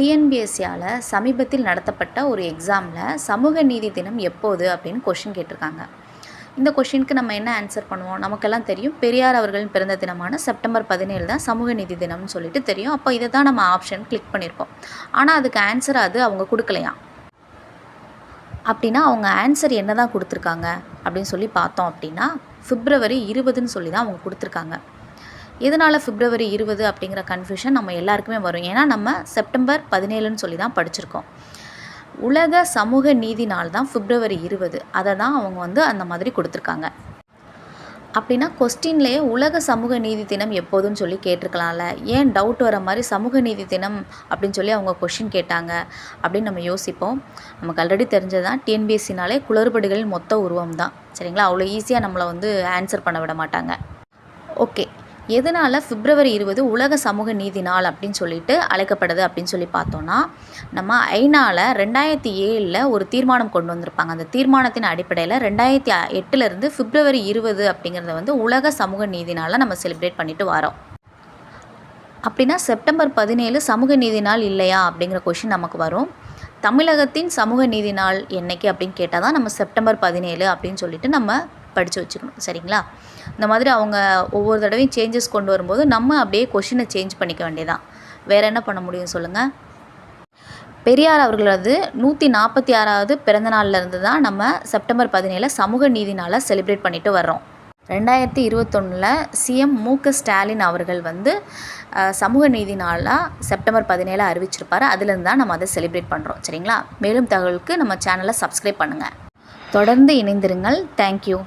டிஎன்பிஎஸ்சியால் சமீபத்தில் நடத்தப்பட்ட ஒரு எக்ஸாமில் சமூக நீதி தினம் எப்போது அப்படின்னு கொஷின் கேட்டிருக்காங்க. இந்த கொஷினுக்கு நம்ம என்ன ஆன்சர் பண்ணுவோம்? நமக்கெல்லாம் தெரியும், பெரியார் அவர்களின் பிறந்த தினமான செப்டம்பர் 17 தான் சமூக நீதி தினம்னு சொல்லிட்டு தெரியும். அப்போ இதை தான் நம்ம ஆப்ஷன் கிளிக் பண்ணியிருப்போம். ஆனால் அதுக்கு ஆன்சர் அது அவங்க கொடுக்கலையாம். அப்படின்னா அவங்க ஆன்சர் என்ன தான் கொடுத்துருக்காங்க அப்படின்னு சொல்லி பார்த்தோம் அப்படின்னா February 20ன்னு சொல்லி தான் அவங்க கொடுத்துருக்காங்க. எதனால் February 20 அப்படிங்கிற கன்ஃபியூஷன் நம்ம எல்லாருக்குமே வரும். ஏன்னா நம்ம செப்டம்பர் 17ன்னு சொல்லி தான் படிச்சிருக்கோம். உலக சமூக நீதி நாள் தான் February 20. அதை தான் அவங்க அந்த மாதிரி கொடுத்துருக்காங்க. அப்படின்னா கொஸ்டின்லேயே உலக சமூக நீதி தினம் எப்போதுன்னு சொல்லி கேட்டிருக்கலாம்ல. ஏன் டவுட் வர மாதிரி சமூக நீதி தினம் அப்படின்னு சொல்லி அவங்க கொஷின் கேட்டாங்க அப்படின்னு நம்ம யோசிப்போம். நமக்கு ஆல்ரெடி தெரிஞ்சது தான், டிஎன்பிஎஸ்சினாலே குளறுபடிகளின் மொத்த உருவம் தான். சரிங்களா? அவ்வளோ ஈஸியாக நம்மளை ஆன்சர் பண்ண விட மாட்டாங்க. ஓகே, எதனால் February 20 உலக சமூக நீதி நாள் அப்படின்னு சொல்லிட்டு அழைக்கப்படுது அப்படின்னு சொல்லி பார்த்தோன்னா, நம்ம ஐநாவில் 2007 ஒரு தீர்மானம் கொண்டு வந்திருப்பாங்க. அந்த தீர்மானத்தின் அடிப்படையில் 2008 February 20 அப்படிங்கிறத உலக சமூக நீதி நாளாக நம்ம செலிப்ரேட் பண்ணிட்டு வரோம். அப்படின்னா செப்டம்பர் 17 சமூக நீதி நாள் இல்லையா அப்படிங்கிற கொஷின் நமக்கு வரும். தமிழகத்தின் சமூக நீதி நாள் என்னைக்கு அப்படின்னு கேட்டால் தான் நம்ம செப்டம்பர் 17 அப்படின்னு சொல்லிட்டு நம்ம படித்து வச்சுக்கணும். சரிங்களா? இந்த மாதிரி அவங்க ஒவ்வொரு தடவையும் சேஞ்சஸ் கொண்டு வரும்போது நம்ம அப்படியே கொஷினை சேஞ்ச் பண்ணிக்க வேண்டியதான். வேறு என்ன பண்ண முடியும் சொல்லுங்கள்? பெரியார் அவர்களது 146வது பிறந்த நாள்லேருந்து தான் நம்ம செப்டம்பர் 17 சமூக நீதி நாளை செலிப்ரேட் பண்ணிட்டு வர்றோம். 2021 சிஎம் மு.க. ஸ்டாலின் அவர்கள் சமூக நீதி நாளாக செப்டம்பர் 17 அறிவிச்சிருப்பார். அதுலேருந்து தான் நம்ம அதை செலிப்ரேட் பண்ணுறோம். சரிங்களா? மேலும் தகவலுக்கு நம்ம சேனலை சப்ஸ்கிரைப் பண்ணுங்கள். தொடர்ந்து இணைந்திருங்கள். தேங்க்யூ.